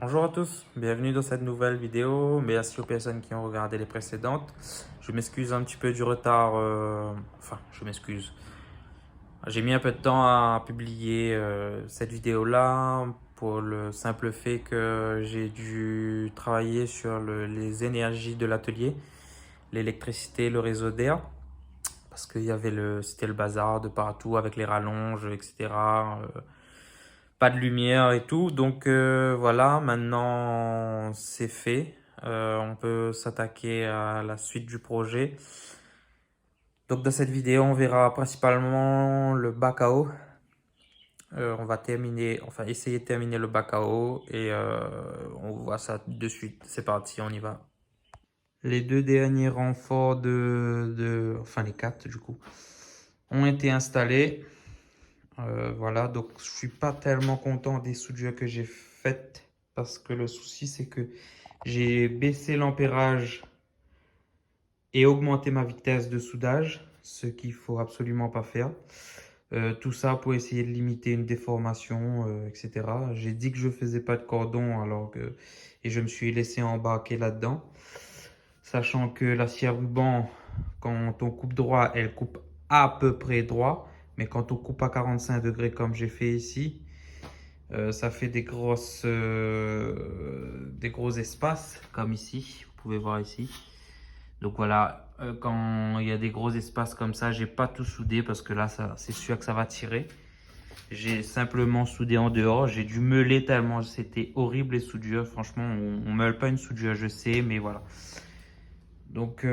Bonjour à tous, bienvenue dans cette nouvelle vidéo. Merci aux personnes qui ont regardé les précédentes. Je m'excuse un petit peu du retard, je m'excuse. J'ai mis un peu de temps à publier cette vidéo-là pour le simple fait que j'ai dû travailler sur les énergies de l'atelier, l'électricité, le réseau d'air, parce qu'il y avait c'était le bazar de partout avec les rallonges, etc. Pas de lumière et tout. Donc voilà, maintenant c'est fait. On peut s'attaquer à la suite du projet. Donc dans cette vidéo, on verra principalement le bac à eau. On va terminer, enfin essayer de terminer le bac à eau et on voit ça de suite. C'est parti, on y va. Les deux derniers renforts enfin les quatre du coup, ont été installés. Voilà, donc je suis pas tellement content des soudures que j'ai faites parce que le souci c'est que j'ai baissé l'ampérage et augmenté ma vitesse de soudage, ce qu'il faut absolument pas faire. Tout ça pour essayer de limiter une déformation, etc. J'ai dit que je faisais pas de cordon et je me suis laissé embarquer là-dedans, sachant que la scie à ruban, quand on coupe droit, elle coupe à peu près droit, mais quand on coupe à 45 degrés comme j'ai fait ici, ça fait des gros espaces, comme ici, vous pouvez voir ici. Donc voilà, quand il y a des gros espaces comme ça, j'ai pas tout soudé parce que là, c'est sûr que ça va tirer. J'ai simplement soudé en dehors. J'ai dû meuler tellement c'était horrible les soudures. Franchement, on meule pas une soudure, je sais, mais voilà. Donc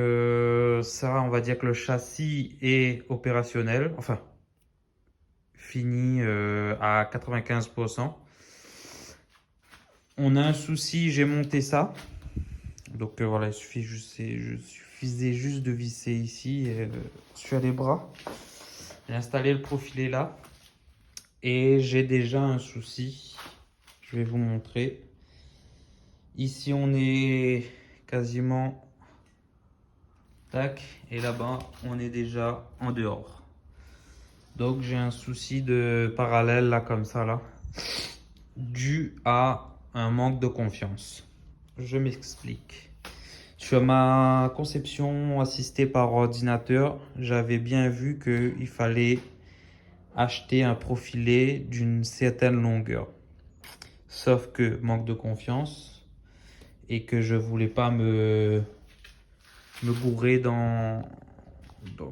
ça, on va dire que le châssis est opérationnel, enfin fini à 95%. On a un souci, j'ai monté ça. Donc voilà, je suffisait juste de visser ici sur les bras. J'ai installé le profilet là. Et j'ai déjà un souci. Je vais vous montrer. Ici, on est quasiment... Tac. Et là-bas, on est déjà en dehors. Donc j'ai un souci de parallèle là, comme ça là. Dû à un manque de confiance. Je m'explique. Sur ma conception assistée par ordinateur, j'avais bien vu qu'il fallait acheter un profilet d'une certaine longueur. Sauf que manque de confiance et que je voulais pas me gourer dans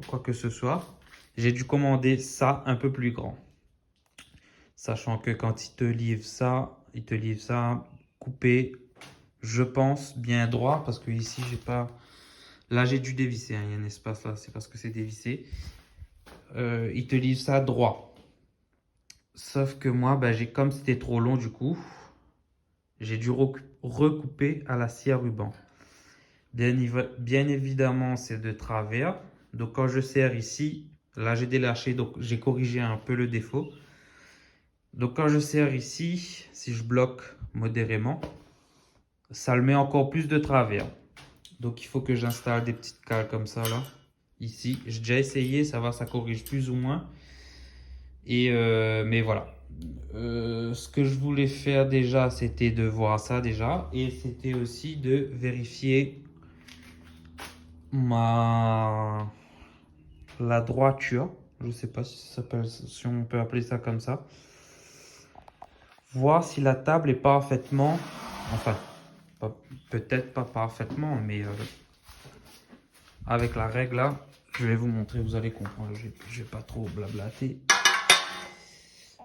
quoi que ce soit. J'ai dû commander ça un peu plus grand. Sachant que quand il te livre ça coupé, je pense, bien droit. Parce que ici, j'ai pas... Là, j'ai dû dévisser, hein. Il y a un espace là, c'est parce que c'est dévissé. Il te livre ça droit. Sauf que moi, bah, comme c'était trop long du coup, j'ai dû recouper à la scie à ruban. Bien évidemment, c'est de travers. Donc quand je serre ici, là j'ai délaché, donc j'ai corrigé un peu le défaut. Donc quand je serre ici, si je bloque modérément, ça le met encore plus de travers. Donc il faut que j'installe des petites cales comme ça là, ici. J'ai déjà essayé, ça va, ça corrige plus ou moins. Mais voilà. Ce que je voulais faire déjà, c'était de voir ça déjà. Et c'était aussi de vérifier la droiture. Je sais pas si on peut appeler ça comme ça. Voir si la table est parfaitement, enfin, peut-être pas parfaitement, mais avec la règle là, je vais vous montrer, vous allez comprendre. Je vais pas trop blablater.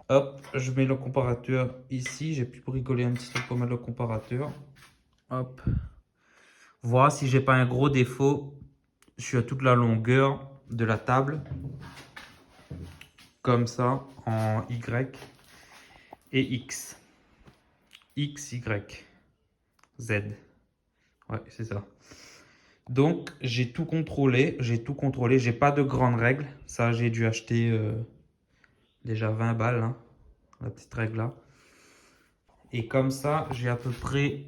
Hop, je mets le comparateur ici. J'ai pu bricoler un petit truc pour mettre le comparateur. Hop. Voir si j'ai pas un gros défaut sur toute la longueur de la table. Comme ça, en Y et X. X, Y, Z. Ouais, c'est ça. Donc, j'ai tout contrôlé. J'ai pas de grandes règles. Ça, j'ai dû acheter déjà 20 balles, hein, la petite règle là. Et comme ça, j'ai à peu près...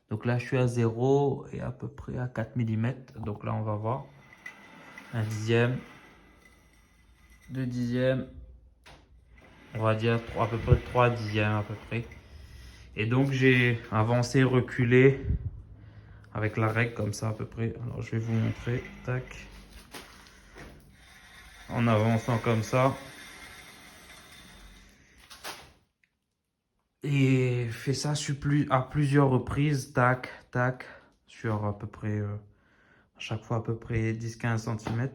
Donc là, je suis à 0 et à peu près à 4 mm. Donc là, on va voir. 1/10, 2/10. On va dire à peu près 3/10 à peu près. Et donc j'ai avancé, reculé avec la règle comme ça à peu près. Alors je vais vous montrer, tac. En avançant comme ça. Et fait ça à plusieurs reprises, tac, tac, sur à peu près, à chaque fois à peu près 10-15 cm.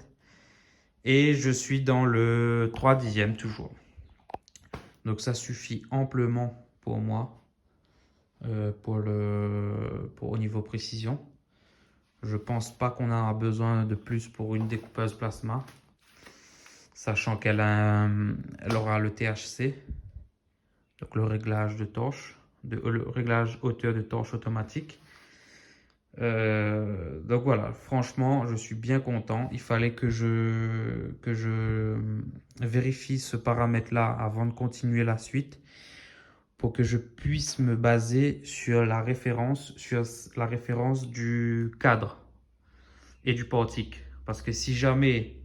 Et je suis dans le 3/10 toujours. Donc ça suffit amplement pour moi, pour au niveau précision. Je pense pas qu'on a besoin de plus pour une découpeuse plasma, sachant elle aura le THC, donc le réglage de torche, le réglage hauteur de torche automatique. Donc voilà, franchement, je suis bien content. Il fallait que je vérifie ce paramètre-là avant de continuer la suite pour que je puisse me baser sur la référence du cadre et du portique. Parce que si jamais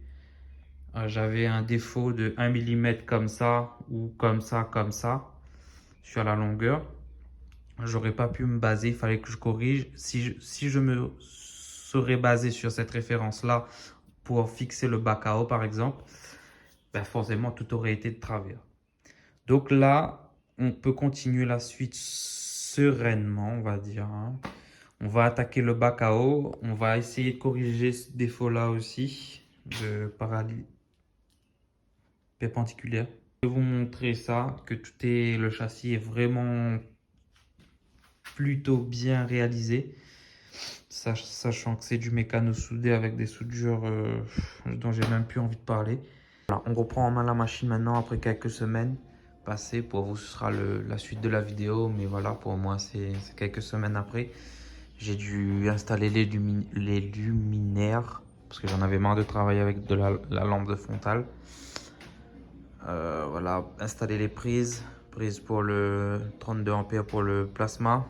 j'avais un défaut de 1 mm comme ça ou comme ça sur la longueur, j'aurais pas pu me baser, il fallait que je corrige. Si je me serais basé sur cette référence-là pour fixer le bac à eau par exemple, ben forcément tout aurait été de travers. Donc là, on peut continuer la suite sereinement, on va dire, hein. On va attaquer le bac à eau, on va essayer de corriger ce défaut-là aussi de paralysie perpendiculaire. Je vais vous montrer ça, que le châssis est vraiment plutôt bien réalisé, sachant que c'est du mécano soudé avec des soudures dont j'ai même plus envie de parler. Voilà, on reprend en main la machine maintenant après quelques semaines passées. Pour vous, ce sera la suite de la vidéo, mais voilà, pour moi, c'est quelques semaines après. J'ai dû installer les luminaires parce que j'en avais marre de travailler avec de la lampe de frontale. Voilà, installer les prises pour le 32 ampères pour le plasma,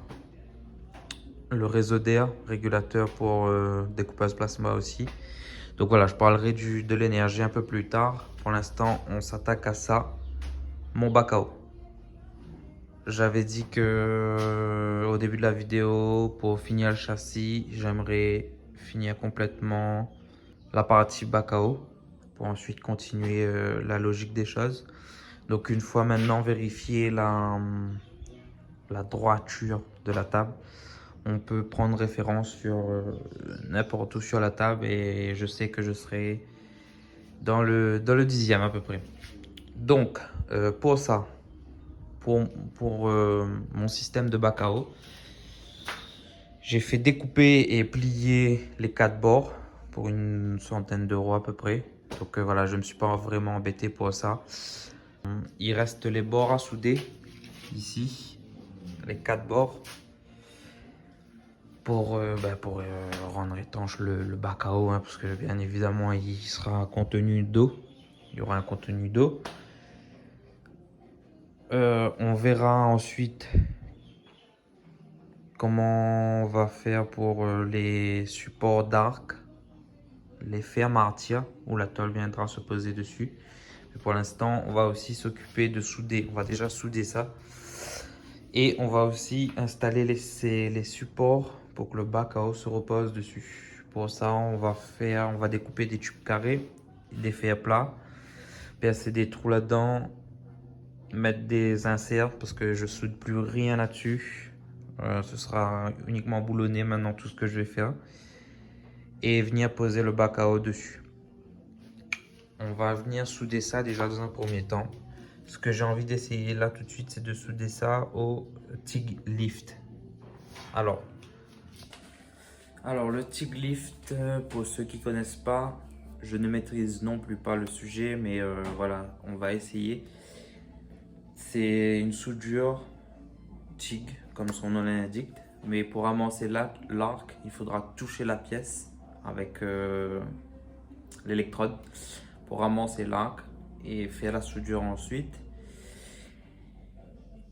le réseau d'air régulateur pour découpage plasma aussi. Donc voilà, je parlerai de l'énergie un peu plus tard. Pour l'instant, on s'attaque à ça. Mon bac à eau. J'avais dit que au début de la vidéo, pour finir le châssis, j'aimerais finir complètement la partie bac à eau pour ensuite continuer la logique des choses. Donc une fois maintenant vérifié la droiture de la table, on peut prendre référence sur n'importe où sur la table et je sais que je serai dans le 10e à peu près. Donc pour ça, pour mon système de bac à eau, j'ai fait découper et plier les 4 bords pour une centaine d'euros à peu près. Donc voilà, je ne me suis pas vraiment embêté pour ça. Il reste les bords à souder ici, les 4 bords, pour rendre étanche le bac à eau, hein, parce que bien évidemment il sera contenu d'eau. Il y aura un contenu d'eau. On verra ensuite comment on va faire pour les supports d'arc, les fers martyrs où la tôle viendra se poser dessus. Mais pour l'instant, on va aussi s'occuper de souder. On va déjà souder ça. Et on va aussi installer les supports pour que le bac à eau se repose dessus. Pour ça, on va découper des tubes carrés, des fers plats, percer des trous là-dedans, mettre des inserts parce que je soude plus rien là-dessus. Ce sera uniquement boulonné maintenant tout ce que je vais faire. Et venir poser le bac à eau dessus. On va venir souder ça déjà dans un premier temps. Ce que j'ai envie d'essayer là tout de suite, c'est de souder ça au TIG lift. Alors le TIG lift, pour ceux qui ne connaissent pas, je ne maîtrise non plus pas le sujet, mais voilà, on va essayer. C'est une soudure TIG, comme son nom l'indique, mais pour amasser l'arc, il faudra toucher la pièce avec l'électrode pour amasser l'arc et faire la soudure ensuite.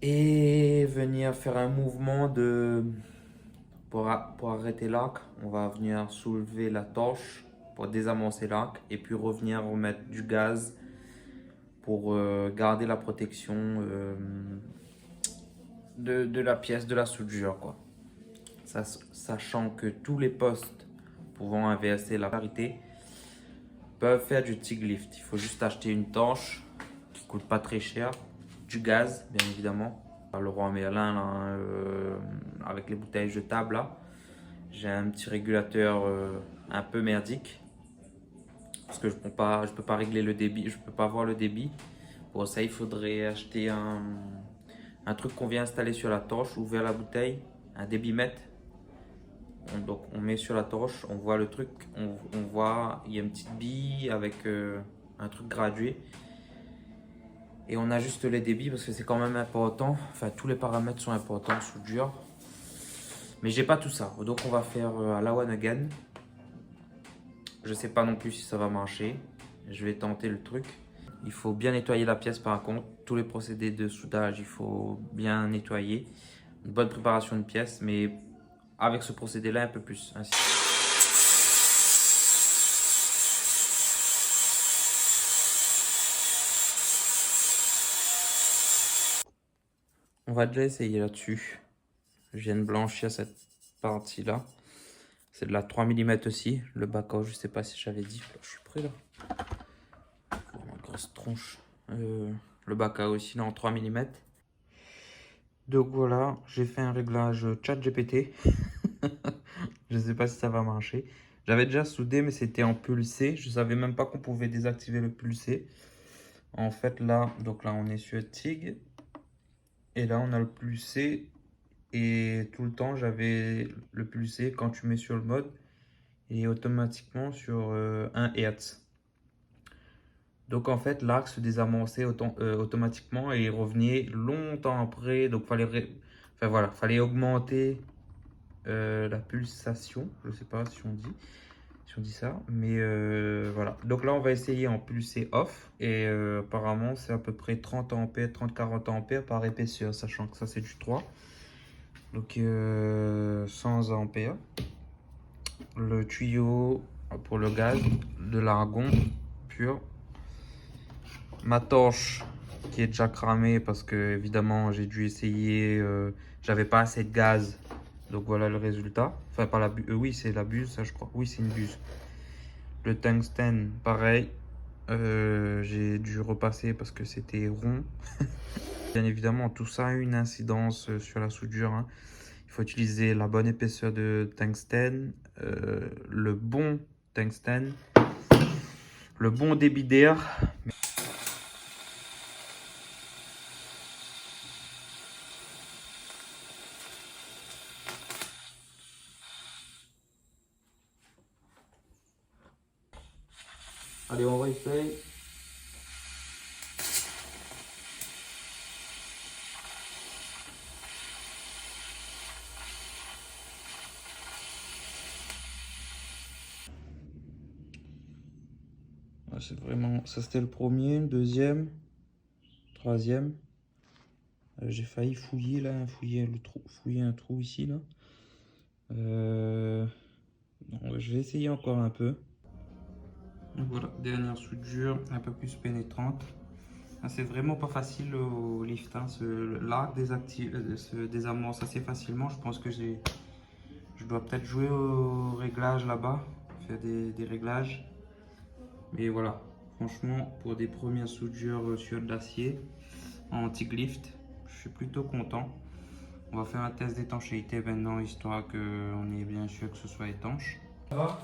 Et venir faire un mouvement pour arrêter l'arc, on va venir soulever la torche pour désamorcer l'arc et puis revenir remettre du gaz pour garder la protection de la pièce, de la soudure, quoi. Sachant que tous les postes pouvant inverser la parité peuvent faire du TIG lift. Il faut juste acheter une torche qui coûte pas très cher, du gaz, bien évidemment. Le Roi Merlin, là, avec les bouteilles jetables, là. J'ai un petit régulateur un peu merdique parce que je peux pas régler le débit, je peux pas voir le débit. Pour ça, il faudrait acheter un truc qu'on vient installer sur la torche, ouvrir la bouteille, un débitmètre. Donc on met sur la torche, on voit le truc, on voit il y a une petite bille avec un truc gradué. Et on ajuste les débits parce que c'est quand même important. Enfin, tous les paramètres sont importants en soudure. Mais j'ai pas tout ça. Donc on va faire à la one again. Je sais pas non plus si ça va marcher. Je vais tenter le truc. Il faut bien nettoyer la pièce par contre. Tous les procédés de soudage, il faut bien nettoyer. Une bonne préparation de pièce, mais avec ce procédé-là, un peu plus. Ainsi. On va déjà essayer là-dessus. Je viens de blanchir cette partie-là. C'est de la 3 mm aussi. Le bac-out, je sais pas si j'avais dit. Je suis prêt là. Oh, ma grosse tronche. Le bac-out aussi, là, en 3 mm. Donc voilà, j'ai fait un réglage ChatGPT. Je sais pas si ça va marcher. J'avais déjà soudé, mais c'était en pulsé. Je savais même pas qu'on pouvait désactiver le pulsé. En fait, là, donc là, on est sur TIG. Et là, on a le pulsé. Et tout le temps, j'avais le pulsé quand tu mets sur le mode. Et automatiquement sur 1 Hz. Donc en fait, l'arc se désamorçait automatiquement et il revenait longtemps après. Donc enfin, voilà, fallait augmenter la pulsation. Je sais pas si on dit ça, mais voilà. Donc là, on va essayer en pulsé off et apparemment, c'est à peu près 30 ampères, 30-40 ampères par épaisseur, sachant que ça c'est du 3. Donc 100 ampères. Le tuyau pour le gaz, de l'argon pur. Ma torche qui est déjà cramée parce que évidemment j'ai dû essayer, j'avais pas assez de gaz, donc voilà le résultat. Enfin pas la buse, oui c'est la buse ça je crois, oui c'est une buse. Le tungstène pareil, j'ai dû repasser parce que c'était rond. Bien évidemment tout ça a une incidence sur la soudure, hein. Il faut utiliser la bonne épaisseur de tungstène, le bon tungstène, le bon débit d'air. Allez, on va essayer. C'est vraiment, ça c'était le premier, le deuxième, troisième. J'ai failli fouiller là, fouiller un trou ici là. Non, je vais essayer encore un peu. Donc voilà, dernière soudure un peu plus pénétrante. C'est vraiment pas facile au lift, hein. L'arc se désamorce assez facilement. Je pense que je dois peut-être jouer au réglage là-bas, faire des réglages. Mais voilà, franchement, pour des premières soudures sur de l'acier en TIG lift, je suis plutôt content. On va faire un test d'étanchéité maintenant, histoire qu'on est bien sûr que ce soit étanche. Ça va ?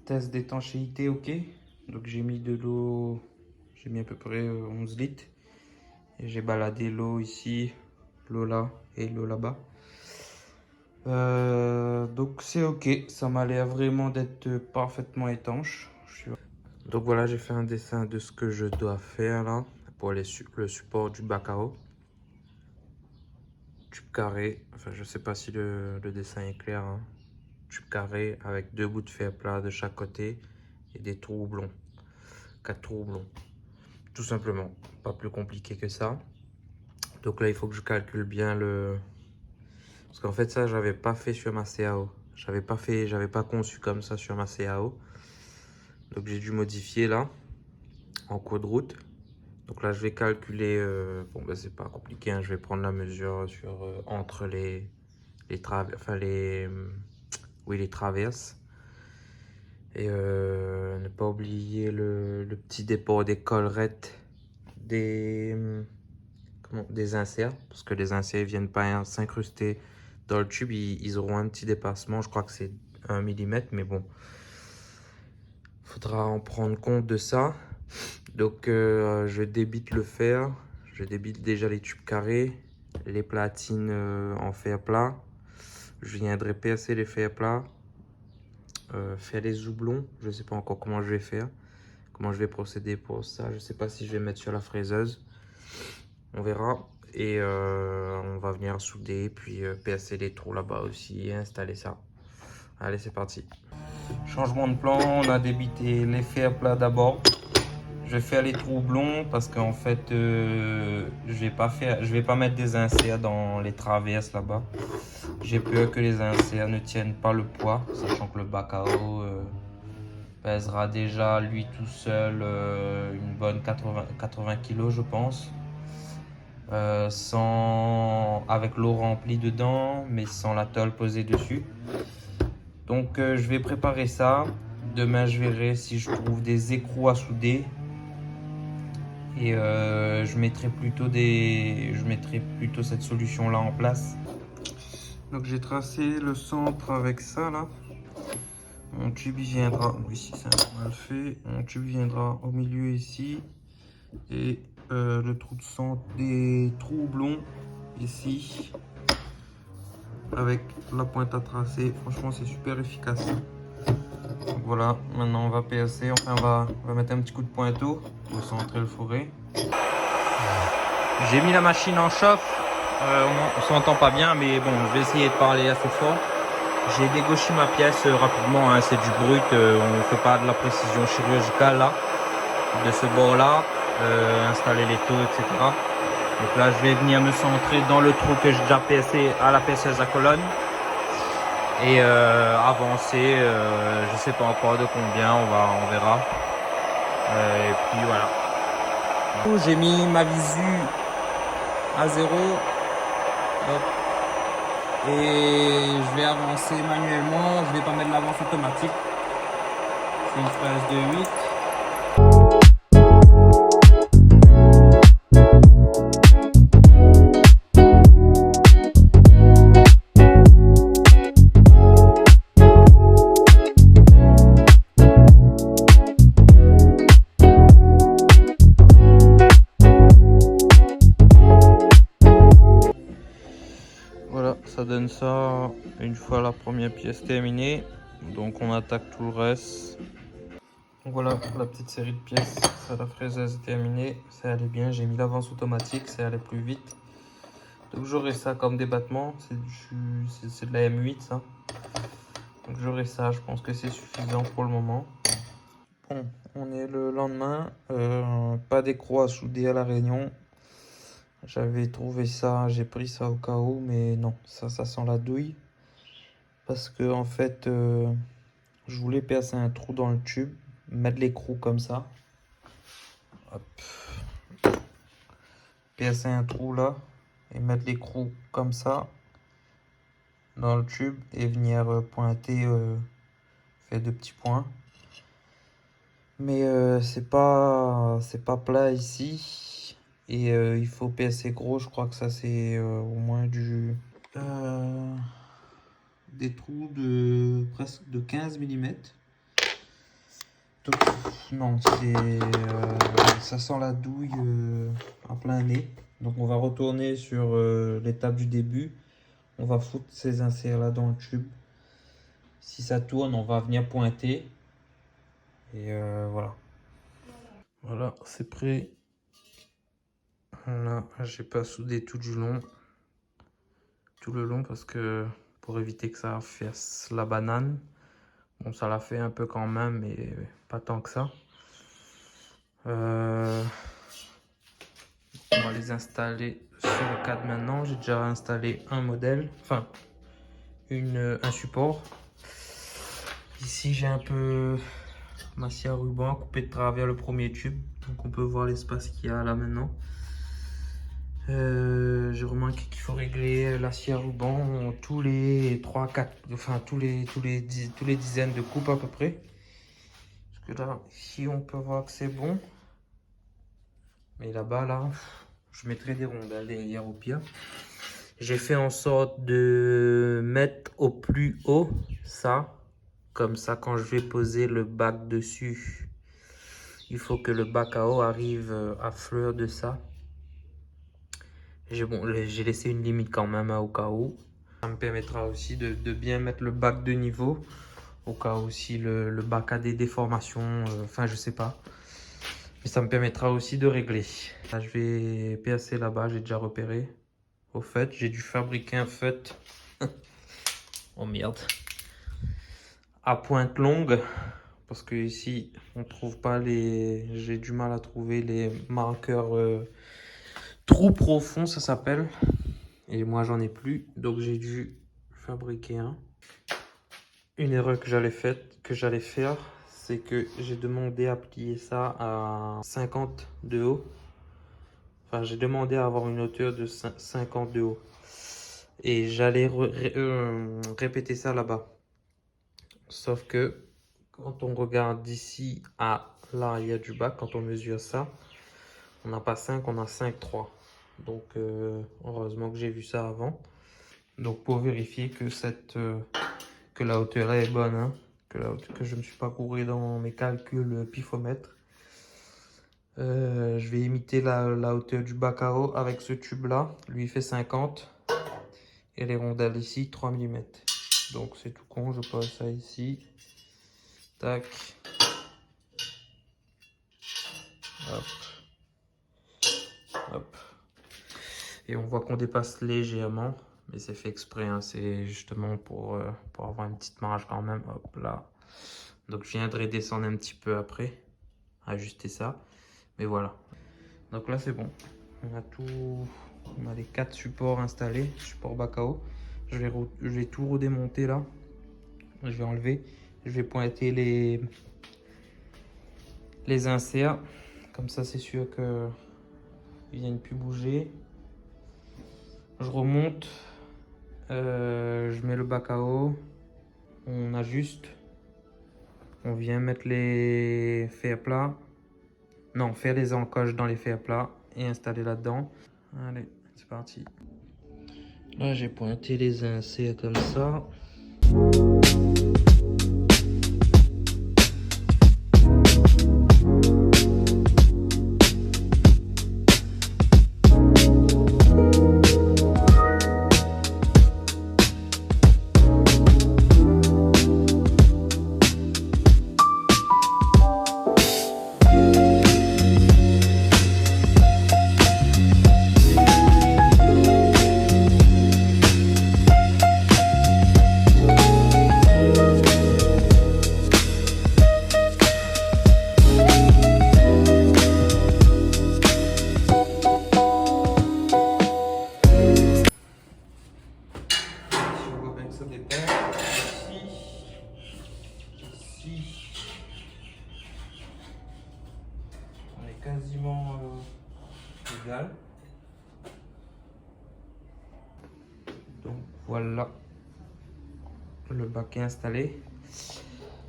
Test d'étanchéité, ok. Donc j'ai mis de l'eau, j'ai mis à peu près 11 litres. Et j'ai baladé l'eau ici, l'eau là et l'eau là-bas. Donc c'est ok, ça m'a l'air vraiment d'être parfaitement étanche. Donc voilà, j'ai fait un dessin de ce que je dois faire là pour le support du bac à eau. Tube carré, enfin je sais pas si le dessin est clair, hein. Tube carré avec 2 bouts de fer plat de chaque côté et des trous houblons. 4 trous houblons. Tout simplement, pas plus compliqué que ça. Donc là il faut que je calcule bien Parce qu'en fait, ça, j'avais pas fait sur ma CAO. J'avais pas conçu comme ça sur ma CAO. Donc, j'ai dû modifier là, en cours de route. Donc là, je vais calculer, bon, ben, c'est pas compliqué, hein, je vais prendre la mesure sur, entre les traverses. Et ne pas oublier le petit dépôt des collerettes des inserts, parce que les inserts ne viennent pas s'incruster dans le tube, ils auront un petit dépassement, je crois que c'est 1 mm, mais bon, faudra en prendre compte de ça. Donc je débite le fer, je débite déjà les tubes carrés, les platines en fer plat, je viendrai percer les fers plats, faire les houblons, je ne sais pas encore comment je vais faire, comment je vais procéder pour ça, je ne sais pas si je vais mettre sur la fraiseuse, on verra. Et on va venir souder, puis percer les trous là-bas aussi et installer ça. Allez, c'est parti. Changement de plan, on a débité les fers plats d'abord. Je vais faire les trous blonds parce qu'en fait, je vais pas mettre des inserts dans les traverses là-bas. J'ai peur que les inserts ne tiennent pas le poids, sachant que le bac à eau pèsera déjà lui tout seul une bonne 80 kg, je pense. Avec l'eau remplie dedans, mais sans la tôle posée dessus. Donc je vais préparer ça. Demain, je verrai si je trouve des écrous à souder. Et je mettrai plutôt cette solution là en place. Donc j'ai tracé le centre avec ça là. Mon tube il viendra, oui c'est mal fait. Mon tube viendra au milieu ici. Et le trou de centre des trous houblons ici. Avec la pointe à tracer. Franchement c'est super efficace. Donc voilà, maintenant on va percer, enfin on va mettre un petit coup de pointeau pour centrer le fourré. J'ai mis la machine en chauffe, on s'entend pas bien mais bon je vais essayer de parler assez fort. J'ai dégauché ma pièce rapidement, hein, c'est du brut, on ne fait pas de la précision chirurgicale là, de ce bord là, installer les taux etc. Donc là je vais venir me centrer dans le trou que j'ai déjà percé à la perceuse à colonne. Et avancer, je sais pas encore de combien, on verra. Et puis voilà. J'ai mis ma visu à 0. Hop. Et je vais avancer manuellement, je vais pas mettre l'avance automatique. C'est une fraise de 8. Voilà, ça donne ça une fois la première pièce terminée. Donc on attaque tout le reste. Donc voilà, la petite série de pièces, ça la fraiseuse est terminée. Ça allait bien, j'ai mis l'avance automatique, ça allait plus vite. Donc j'aurai ça comme débattement, c'est de la M8 ça. Donc j'aurai ça, je pense que c'est suffisant pour le moment. Bon, on est le lendemain, pas d'écrou à souder à la Réunion. J'avais trouvé ça, j'ai pris ça au cas où, mais non, ça sent la douille. Parce que en fait, je voulais percer un trou dans le tube, mettre l'écrou comme ça. Hop. Percer un trou là et mettre l'écrou comme ça dans le tube et venir pointer, faire deux petits points. Mais c'est pas plat ici et il faut percer gros. Je crois que ça c'est au moins des trous de presque de 15 mm. Donc, non, ça sent la douille à plein nez. Donc on va retourner sur l'étape du début. On va foutre ces inserts là dans le tube. Si ça tourne, on va venir pointer. Et voilà. Voilà, c'est prêt. Là, j'ai pas soudé tout le long parce que pour éviter que ça fasse la banane. Bon, ça l'a fait un peu quand même, mais pas tant que ça. On va les installer sur le cadre maintenant. J'ai déjà installé un modèle, enfin un support. Ici j'ai un peu ma scie à ruban coupée de travers le premier tube, donc on peut voir l'espace qu'il y a là maintenant. J'ai remarqué qu'il faut régler la scie à ruban tous les 3-4, enfin tous les dizaines de coupes à peu près. Parce que là, ici on peut voir que c'est bon. Mais là-bas, là, je mettrai des rondelles derrière au pire. J'ai fait en sorte de mettre au plus haut ça. Comme ça, quand je vais poser le bac dessus, il faut que le bac à eau arrive à fleur de ça. J'ai laissé une limite quand même au cas où. Ça me permettra aussi de bien mettre le bac de niveau. Au cas où si le bac a des déformations, enfin je sais pas. Mais ça me permettra aussi de régler. Là, je vais percer là-bas, j'ai déjà repéré. Au fait, j'ai dû fabriquer un feutre. Oh merde. À pointe longue. Parce que ici, on trouve pas les... J'ai du mal à trouver les marqueurs trous profonds, ça s'appelle. Et moi, j'en ai plus. Donc, j'ai dû fabriquer un. Une erreur que j'allais faire, c'est que j'ai demandé à plier ça à 50 de haut. Enfin, j'ai demandé à avoir une hauteur de 50 de haut. Et j'allais répéter ça là-bas. Sauf que quand on regarde d'ici à là, il y a du bac. Quand on mesure ça, on n'a pas 5, on a 5,3. Donc, heureusement que j'ai vu ça avant. Donc, pour vérifier que la hauteur là est bonne, hein, que je ne me suis pas gouré dans mes calculs pifomètre. Je vais imiter la hauteur du bac à eau avec ce tube là. Lui il fait 50 et les rondelles ici 3 mm. Donc c'est tout con, je pose ça ici. Tac. Hop. Hop. Et on voit qu'on dépasse légèrement. Mais c'est fait exprès, hein. C'est justement pour avoir une petite marge quand même. Hop là. Donc je viendrai descendre un petit peu après. Ajuster ça. Mais voilà. Donc là c'est bon. On a tout. On a les 4 supports installés. Support bac à eau. Je vais tout redémonter là. Je vais enlever. Je vais pointer les inserts. Comme ça c'est sûr que ils viennent plus bouger. Je remonte. Je mets le bac à eau. On ajuste. On vient mettre les fers plats. Non, faire les encoches dans les fers plats et installer là-dedans. Allez, c'est parti. Là, j'ai pointé les inserts comme ça. Quasiment égal. Donc voilà, le bac est installé.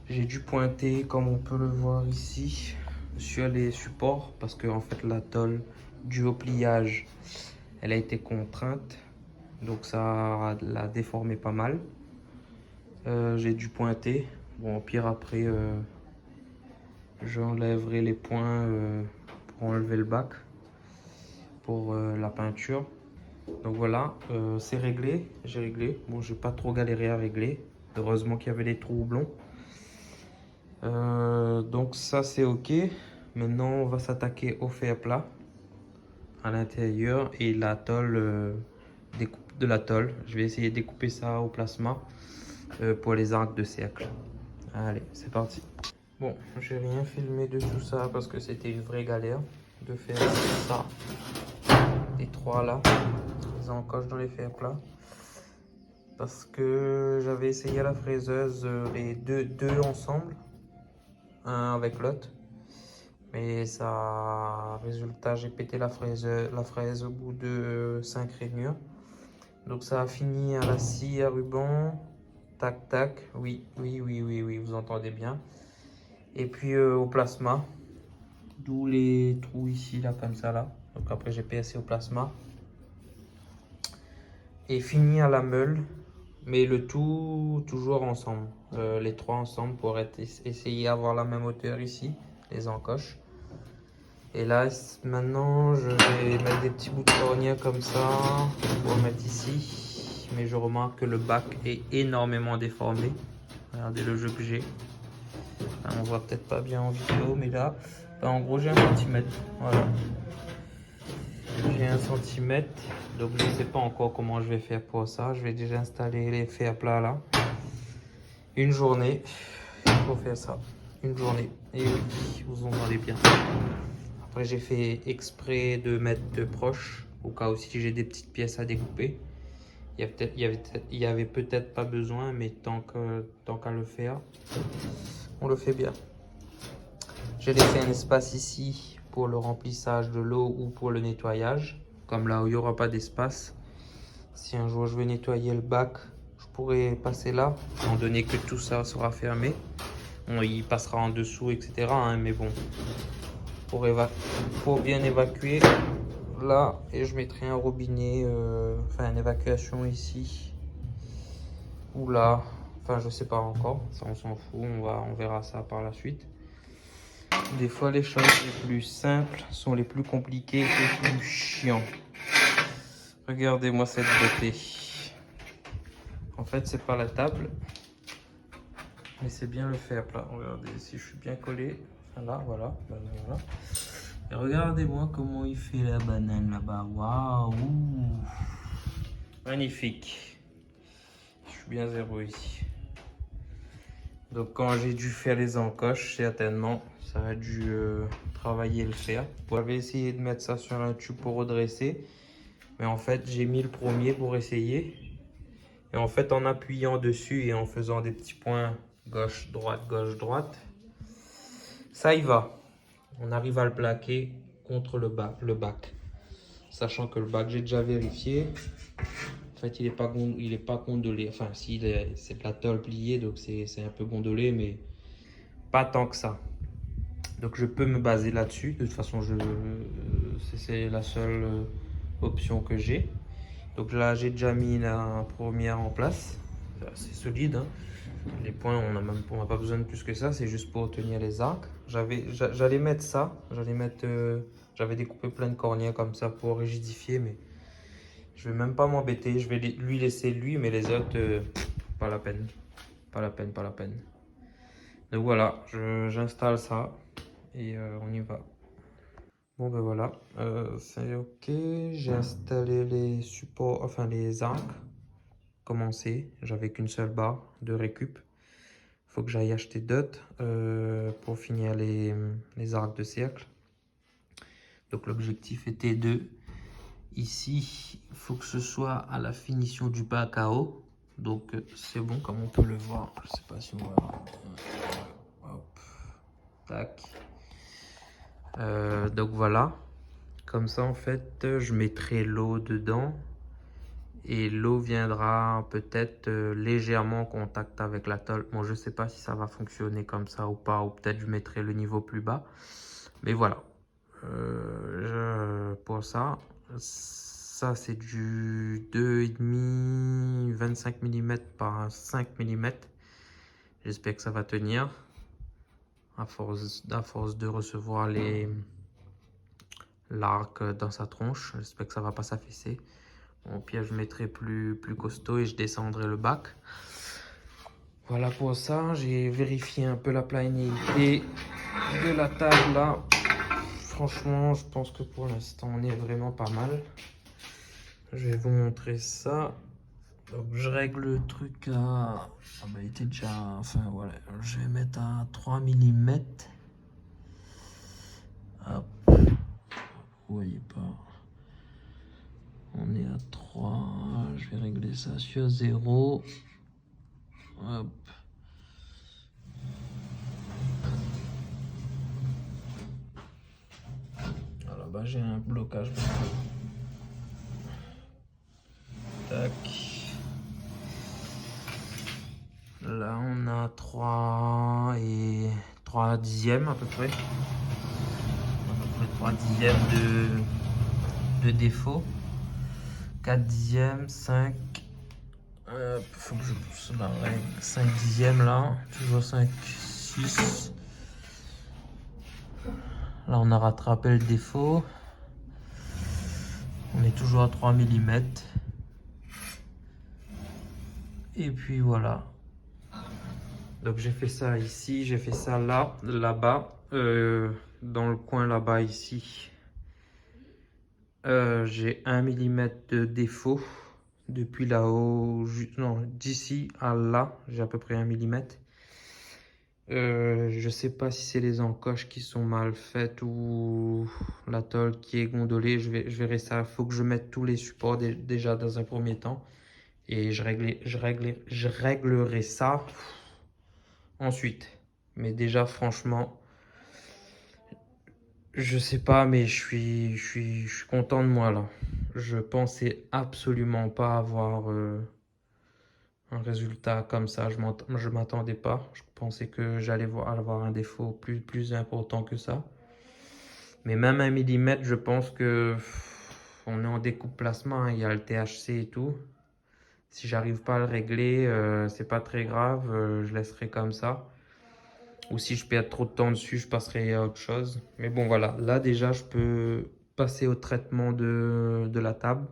J'ai dû pointer, comme on peut le voir ici, sur les supports parce que en fait la tôle due au pliage, elle a été contrainte, donc ça l'a déformé pas mal. J'ai dû pointer. Bon, au pire après, j'enlèverai les points pour enlever le bac pour la peinture. Donc voilà, c'est réglé, j'ai réglé. Bon, j'ai pas trop galéré à régler. Heureusement qu'il y avait des trous houblons. Donc ça c'est ok. Maintenant on va s'attaquer au fer plat à l'intérieur et la tôle, découpe de la tôle. Je vais essayer de découper ça au plasma pour les arcs de cercle. Allez, c'est parti. Bon, j'ai rien filmé de tout ça parce que c'était une vraie galère de faire ça. Des trois là, les encoches dans les fers à plat. Parce que j'avais essayé à la fraiseuse les deux ensemble, un avec l'autre. Mais ça, résultat, j'ai pété la fraise au bout de 5 rainures. Donc ça a fini à la scie à ruban. Tac, tac. Oui, vous entendez bien. Et puis au plasma. D'où les trous ici, là, comme ça, là. Donc après, j'ai PSC au plasma. Et fini à la meule. Mais le tout, toujours ensemble. Les trois ensemble pour essayer d'avoir la même hauteur ici. Les encoches. Et là, maintenant, je vais mettre des petits bouts de cornière comme ça pour mettre ici. Mais je remarque que le bac est énormément déformé. Regardez le jeu que j'ai. On voit peut-être pas bien en vidéo, mais là, en gros, j'ai 1 cm. Voilà. J'ai 1 cm. Donc, je ne sais pas encore comment je vais faire pour ça. Je vais déjà installer les fers à plat là. Une journée pour faire ça. Une journée. Et oui, vous entendez bien. Après, j'ai fait exprès de mettre de proche, au cas où si j'ai des petites pièces à découper. Il y avait peut-être pas besoin, mais tant qu'à le faire, on le fait bien. J'ai laissé un espace ici pour le remplissage de l'eau ou pour le nettoyage. Comme là où il n'y aura pas d'espace, si un jour je veux nettoyer le bac, je pourrais passer là, étant donné que tout ça sera fermé. Bon, il passera en dessous, etc. hein, mais bon, pour bien évacuer là, et je mettrai un robinet, enfin une évacuation ici ou là, enfin je sais pas encore, ça on s'en fout, on verra ça par la suite. Des fois les choses les plus simples sont les plus compliquées et les plus chiants. Regardez-moi cette beauté. En fait c'est pas la table, mais c'est bien le fer plat. Regardez si je suis bien collé, enfin là voilà. Et regardez-moi comment il fait la banane là-bas. Waouh! Magnifique. Je suis bien zéro ici. Donc quand j'ai dû faire les encoches, certainement, ça a dû travailler le fer. J'avais essayé de mettre ça sur un tube pour redresser. Mais en fait, j'ai mis le premier pour essayer. Et en fait, en appuyant dessus et en faisant des petits points gauche, droite, ça y va. On arrive à le plaquer contre le bac. Sachant que le bac, j'ai déjà vérifié. En fait, il est pas gondolé. Enfin, c'est de la tôle pliée, donc c'est un peu gondolé, mais pas tant que ça. Donc, je peux me baser là-dessus. De toute façon, c'est la seule option que j'ai. Donc là, j'ai déjà mis la première en place. C'est solide. Hein. Les points, on n'a pas besoin de plus que ça. C'est juste pour tenir les arcs. J'allais mettre ça. J'avais découpé plein de cornières comme ça pour rigidifier, mais je vais même pas m'embêter. Je vais lui laisser lui, mais les autres, pas la peine. Pas la peine. Donc voilà, j'installe ça et on y va. Bon ben voilà, c'est ok. J'ai installé les supports, enfin les arcs. Commencé, j'avais qu'une seule barre de récup. Faut que j'aille acheter d'autres pour finir les arcs de cercle. Donc l'objectif était de ici, il faut que ce soit à la finition du bac à eau. Donc c'est bon comme on peut le voir. Je sais pas si on va. Hop. Tac. Donc voilà. Comme ça en fait je mettrai l'eau dedans. Et l'eau viendra peut-être légèrement en contact avec la tôle. Bon, je sais pas si ça va fonctionner comme ça ou pas. Ou peut-être je mettrai le niveau plus bas. Mais voilà. Pour ça, c'est du 2,5 25 mm par 5 mm. J'espère que ça va tenir. À force de recevoir l'arc dans sa tronche. J'espère que ça va pas s'affaisser. Bon, au pire, je mettrai plus costaud et je descendrai le bac. Voilà pour ça. J'ai vérifié un peu la planéité de la table là. Franchement, je pense que pour l'instant, on est vraiment pas mal. Je vais vous montrer ça. Donc, je règle le truc à... Ah bah, il était déjà... Enfin, voilà. Je vais mettre à 3 mm. Hop. Vous voyez pas. vais régler ça sur 0. Hop. Là-bas, j'ai un blocage. Tac. Là, on a 3 dixièmes à peu près. 3 dixièmes de défaut. 4 dixièmes, 5. Faut que je pousse la règle. 5 dixièmes là. Toujours 5, 6. Là, on a rattrapé le défaut. On est toujours à 3 mm. Et puis voilà. Donc j'ai fait ça ici, j'ai fait ça là, là-bas, dans le coin là-bas ici. J'ai 1 mm de défaut depuis là-haut, non, d'ici à là, j'ai à peu près 1 mm. Je sais pas si c'est les encoches qui sont mal faites ou la tôle qui est gondolée, je verrai ça. Il faut que je mette tous les supports déjà dans un premier temps et je réglerai ça ensuite. Mais déjà, franchement, je sais pas, mais je suis content de moi là. Je pensais absolument pas avoir un résultat comme ça. Je m'attendais pas. Je pensais que j'allais avoir un défaut plus important que ça. Mais même 1 mm, je pense que on est en découpe placement, hein. Il y a le THC et tout. Si j'arrive pas à le régler, c'est pas très grave. Je laisserai comme ça. Ou si je perds trop de temps dessus, je passerai à autre chose. Mais bon, voilà. Là, déjà, je peux passer au traitement de la table.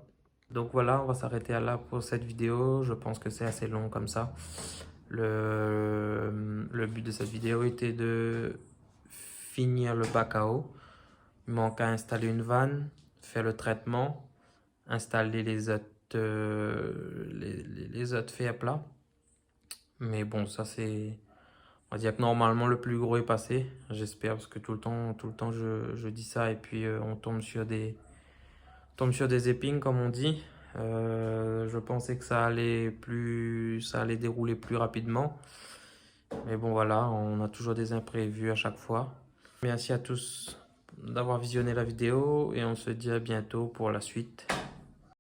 Donc voilà, on va s'arrêter là pour cette vidéo. Je pense que c'est assez long comme ça. Le but de cette vidéo était de finir le bac à eau. Il manque à installer une vanne, faire le traitement, installer les autres, les autres faits à plat. Mais bon, ça c'est... On va dire que normalement le plus gros est passé. J'espère parce que tout le temps je dis ça et puis on tombe sur des épines comme on dit. Je pensais que ça allait dérouler plus rapidement. Mais bon voilà, on a toujours des imprévus à chaque fois. Merci à tous d'avoir visionné la vidéo et on se dit à bientôt pour la suite.